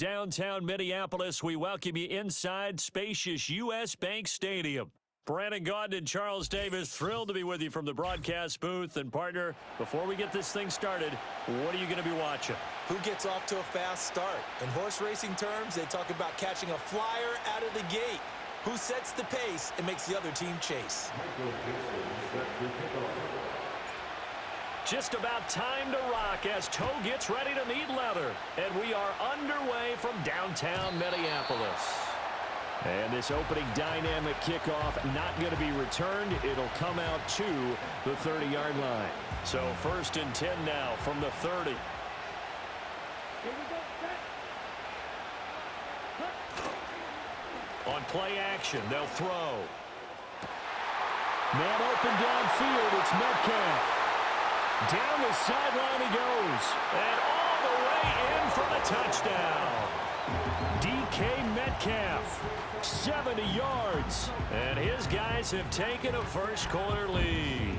downtown Minneapolis, we welcome you inside spacious U.S. Bank Stadium. Brandon Gaudin and Charles Davis, thrilled to be with you from the broadcast booth. And, partner, before we get this thing started, what are you going to be watching? Who gets off to a fast start? In horse racing terms, they talk about catching a flyer out of the gate. Who sets the pace and makes the other team chase? Just about time to rock as Toe gets ready to meet leather. And we are underway from downtown Minneapolis. And this opening dynamic kickoff not going to be returned. It'll come out to the 30-yard line. So 1st and 10 now from the 30. On play action, they'll throw. Man open downfield, it's Metcalf. Down the sideline he goes. And all the way in for the touchdown. DK Metcalf, 70 yards. And his guys have taken a first-quarter lead.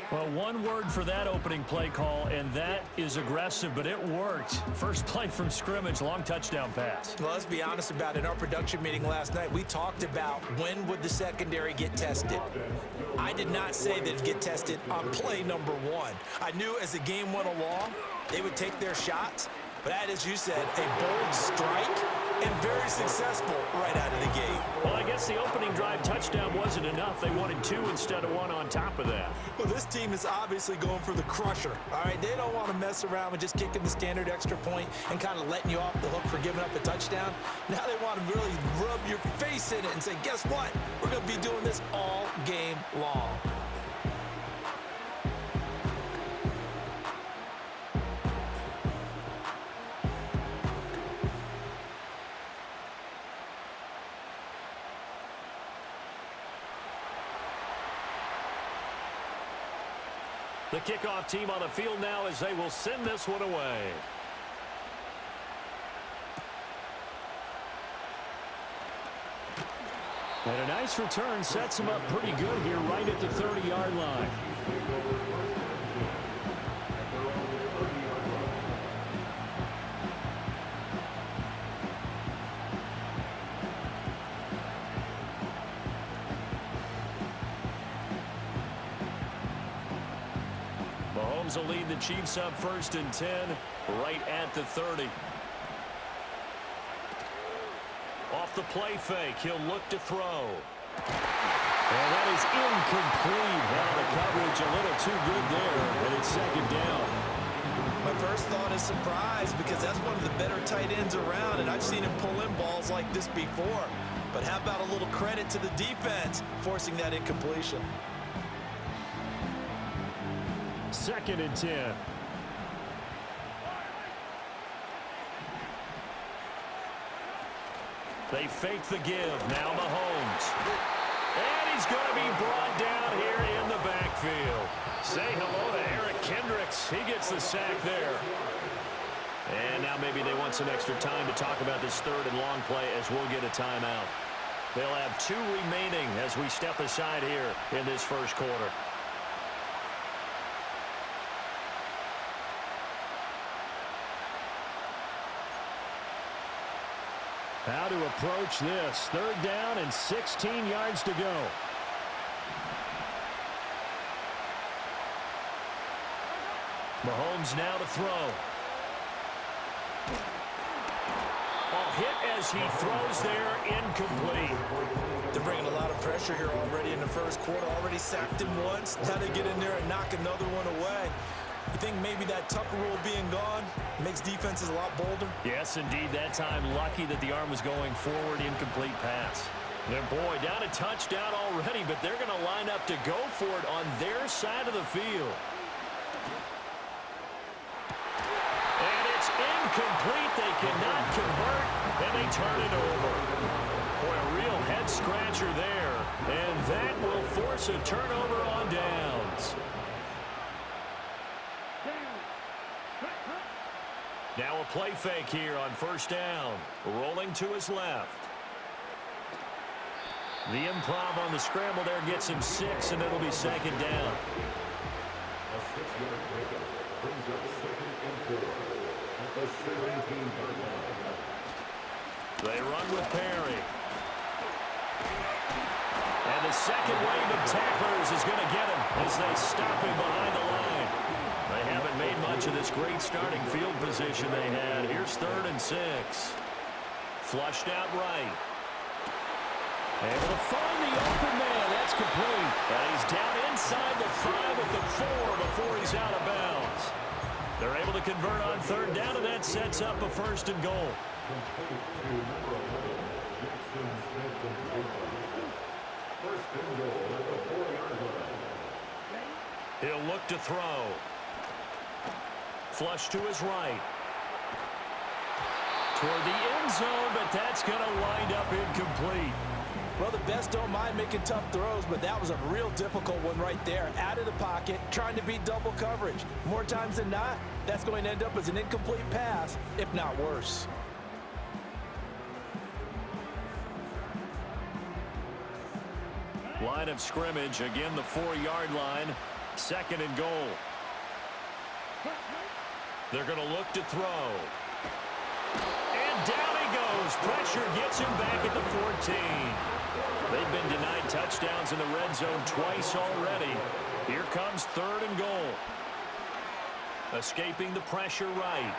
Well, one word for that opening play call, and that is aggressive, but it worked. First play from scrimmage, long touchdown pass. Well, let's be honest about it. In our production meeting last night, we talked about when would the secondary get tested. I did not say that it'd get tested on play number 1. I knew as the game went along, they would take their shots. But that, as you said, a bold strike and very successful right out of the gate. Well, I guess the opening drive touchdown wasn't enough. They wanted 2 instead of 1 on top of that. Well, this team is obviously going for the crusher. All right, they don't want to mess around with just kicking the standard extra point and kind of letting you off the hook for giving up a touchdown. Now they want to really rub your face in it and say, guess what? We're going to be doing this all game long. The kickoff team on the field now as they will send this one away. And a nice return sets him up pretty good here right at the 30-yard line. Mahomes will lead the Chiefs up 1st and 10 right at the 30. Off the play fake, he'll look to throw. And that is incomplete. Now the coverage a little too good there, and it's 2nd down. My first thought is surprise because that's one of the better tight ends around, and I've seen him pull in balls like this before. But how about a little credit to the defense forcing that incompletion? 2nd and 10. They fake the give. Now Mahomes. And he's going to be brought down here in the backfield. Say hello to Eric Kendricks. He gets the sack there. And now maybe they want some extra time to talk about this 3rd and long play as we'll get a timeout. They'll have 2 remaining as we step aside here in this first quarter. How to approach this. 3rd down and 16 yards to go. Mahomes now to throw. Hit as he throws there, incomplete. They're bringing a lot of pressure here already in the first quarter. Already sacked him once. Now they get in there and knock another one away. You think maybe that Tucker rule being gone makes defenses a lot bolder? Yes, indeed. That time, lucky that the arm was going forward, incomplete pass. And boy, down a touchdown already, but they're going to line up to go for it on their side of the field. And it's incomplete. They cannot convert, and they turn it over. Boy, a real head-scratcher there, and that will force a turnover on downs. Now a play fake here on 1st down. Rolling to his left. The improv on the scramble there gets him 6, and it'll be 2nd down. They run with Perry. And the second wave of tacklers is going to get him as they stop him behind the line. They haven't made much of this great starting field position they had. Here's 3rd and 6. Flushed out right. Able to find the open man. That's complete. And he's down inside the 5 at the 4 before he's out of bounds. They're able to convert on 3rd down, and that sets up a 1st and goal. He'll look to throw. Flush to his right. Toward the end zone, but that's going to wind up incomplete. Well, the best don't mind making tough throws, but that was a real difficult one right there. Out of the pocket, trying to beat double coverage. More times than not, that's going to end up as an incomplete pass, if not worse. Line of scrimmage, again the 4-yard line. 2nd and goal. They're going to look to throw. And down he goes. Pressure gets him back at the 14. They've been denied touchdowns in the red zone twice already. Here comes 3rd and goal. Escaping the pressure right.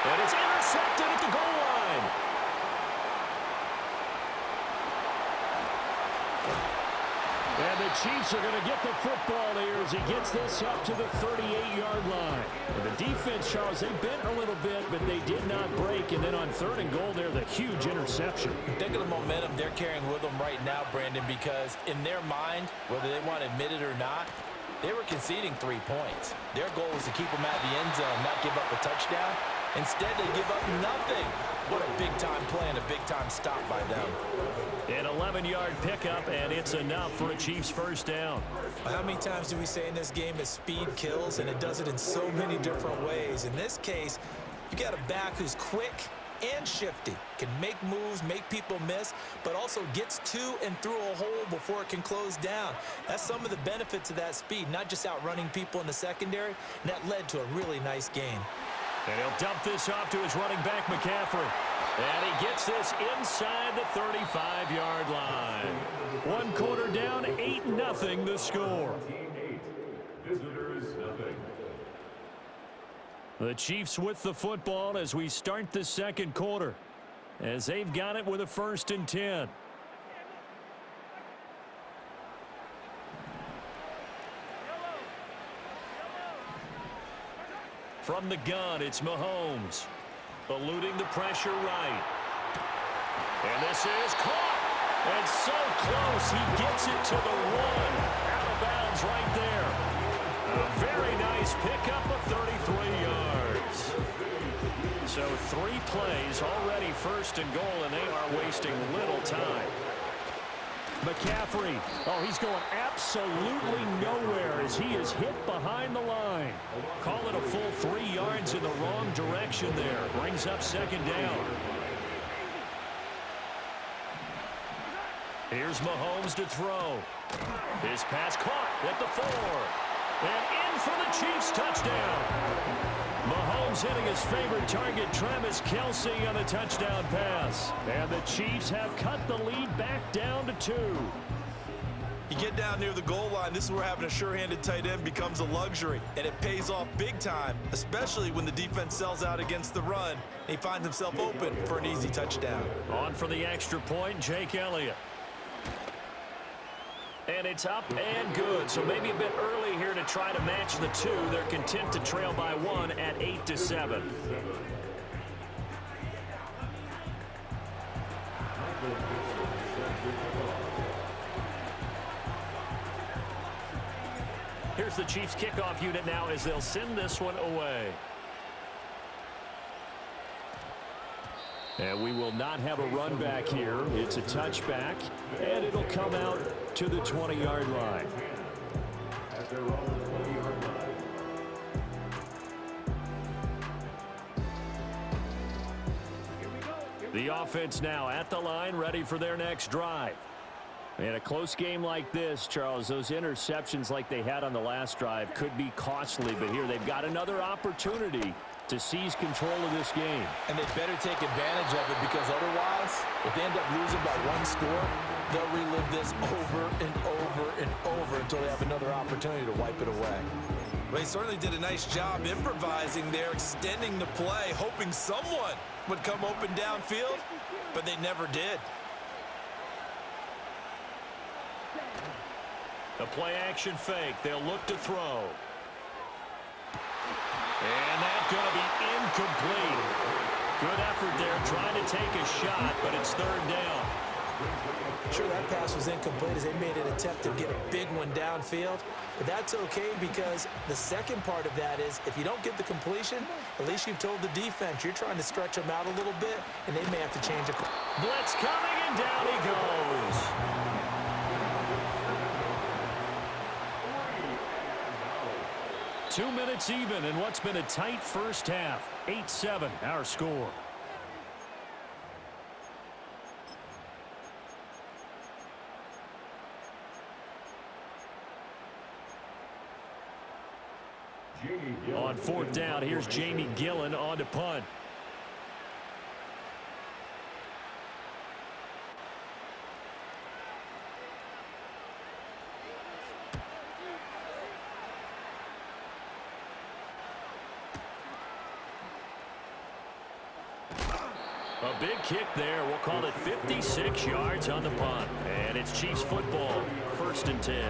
And it's intercepted at the goal line. And the Chiefs are going to get the football here as he gets this up to the 38-yard line. And the defense, Charles, they bent a little bit, but they did not break. And then on 3rd and goal there, the huge interception. Think of the momentum they're carrying with them right now, Brandon, because in their mind, whether they want to admit it or not, they were conceding 3 points. Their goal was to keep them out of the end zone, not give up a touchdown. Instead, they give up nothing. What a big-time play and a big-time stop by them. An 11-yard pickup, and it's enough for a Chiefs 1st down. How many times do we say in this game that speed kills, and it does it in so many different ways? In this case, you got a back who's quick and shifty, can make moves, make people miss, but also gets to and through a hole before it can close down. That's some of the benefits of that speed, not just outrunning people in the secondary, and that led to a really nice gain. And he'll dump this off to his running back, McCaffrey. And he gets this inside the 35-yard line. 1 quarter down, 8-0 the score. The Chiefs with the football as we start the 2nd quarter, as they've got it with a 1st and 10. From the gun, it's Mahomes. Eluding the pressure right. And this is caught. And so close, he gets it to the 1. Out of bounds right there. A very nice pickup of 33 yards. So 3 plays already 1st and goal, and they are wasting little time. McCaffrey, oh, he's going absolutely nowhere as he is hit behind the line. Call it a full 3 yards in the wrong direction there. Brings up 2nd down. Here's Mahomes to throw. His pass caught at the 4. And in for the Chiefs touchdown. Mahomes hitting his favorite target, Travis Kelce, on a touchdown pass. And the Chiefs have cut the lead back down to 2. You get down near the goal line, this is where having a sure-handed tight end becomes a luxury, and it pays off big time, especially when the defense sells out against the run, and he finds himself open for an easy touchdown. On for the extra point, Jake Elliott. And it's up and good, so maybe a bit early here to try to match the 2. They're content to trail by 1 at 8-7. Here's the Chiefs kickoff unit now as they'll send this one away. And we will not have a run back here. It's a touchback, and it'll come out to the 20-yard line. The offense now at the line, ready for their next drive. In a close game like this, Charles, those interceptions like they had on the last drive could be costly, but here they've got another opportunity to seize control of this game. And they better take advantage of it, because otherwise, if they end up losing by one score, they'll relive this over and over and over until they have another opportunity to wipe it away. Well, they certainly did a nice job improvising there, extending the play, hoping someone would come open downfield, but they never did. A play-action fake. They'll look to throw. And that's going to be incomplete. Good effort there trying to take a shot, but it's third down. Sure, that pass was incomplete as they made an attempt to get a big one downfield. But that's okay, because the second part of that is if you don't get the completion, at least you've told the defense you're trying to stretch them out a little bit, and they may have to change it. Blitz coming, and down he goes. 2 minutes even in what's been a tight first half. 8-7, our score. On fourth down, here's Jamie Gillen on to punt. A big kick there. We'll call it 56 yards on the punt. And it's Chiefs football, 1st and 10.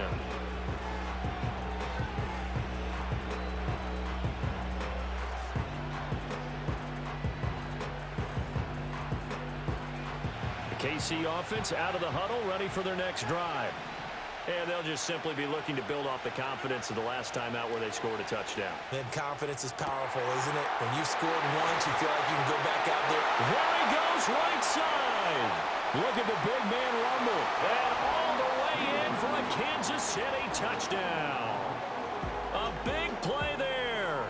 The KC offense out of the huddle, ready for their next drive. And they'll just simply be looking to build off the confidence of the last time out where they scored a touchdown. Then confidence is powerful, isn't it? When you've scored once, you feel like you can go back out there. There he goes, right side. Look at the big man rumble. And all the way in for a Kansas City touchdown. A big play there.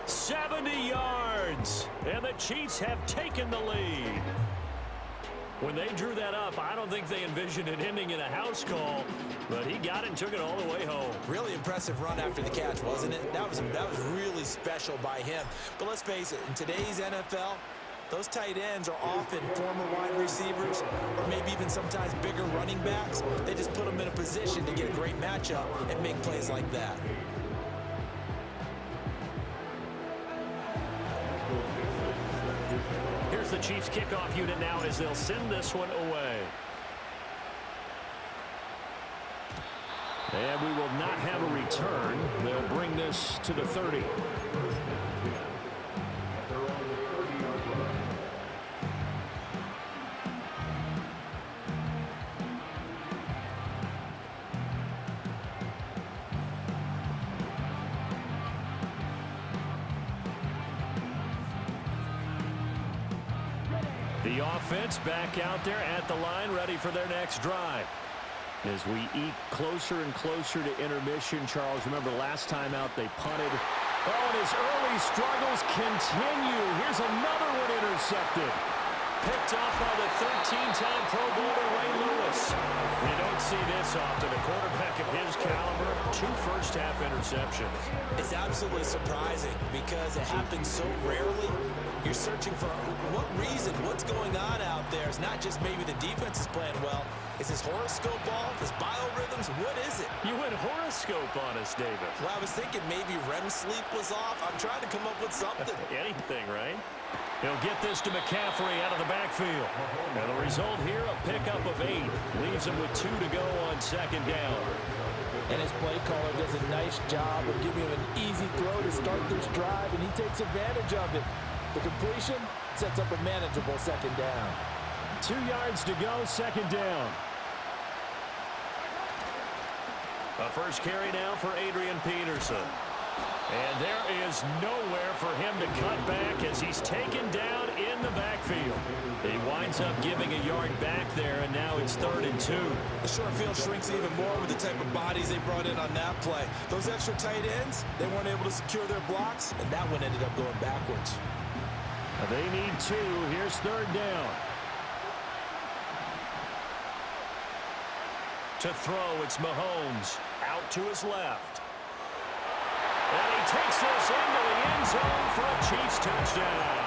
70 yards. And the Chiefs have taken the lead. When they drew that up, I don't think they envisioned it ending in a house call, but he got it and took it all the way home. Really impressive run after the catch, wasn't it? That was really special by him. But let's face it, in today's NFL, those tight ends are often former wide receivers or maybe even sometimes bigger running backs. They just put them in a position to get a great matchup and make plays like that. Here's the Chiefs kickoff unit now as they'll send this one away. And we will not have a return. They'll bring this to the 30. The offense back out there at the line, ready for their next drive. As we eke closer and closer to intermission, Charles, remember last time out they punted. Oh, and his early struggles continue. Here's another one intercepted. Picked off by the 13-time Pro Bowler Ray Lewis. You don't see this often. A quarterback of his caliber, 2 first-half interceptions. It's absolutely surprising because it happens so rarely. You're searching for what reason, what's going on out there. It's not just maybe the defense is playing well. Is his horoscope off? His biorhythms? What is it? You went horoscope on us, David. Well, I was thinking maybe REM sleep was off. I'm trying to come up with something. Anything, right? He'll get this to McCaffrey out of the backfield. And the result here, a pickup of 8. Leaves him with 2 to go on 2nd down. And his play caller does a nice job of giving him an easy throw to start this drive, and he takes advantage of it. The completion sets up a manageable 2nd down. 2 yards to go, 2nd down. A first carry now for Adrian Peterson. And there is nowhere for him to cut back as he's taken down in the backfield. He winds up giving a yard back there, and now it's 3rd and 2. The short field shrinks even more with the type of bodies they brought in on that play. Those extra tight ends, they weren't able to secure their blocks, and that one ended up going backwards. They need 2. Here's 3rd down. To throw, it's Mahomes. Out to his left. And he takes this into the end zone for a Chiefs touchdown.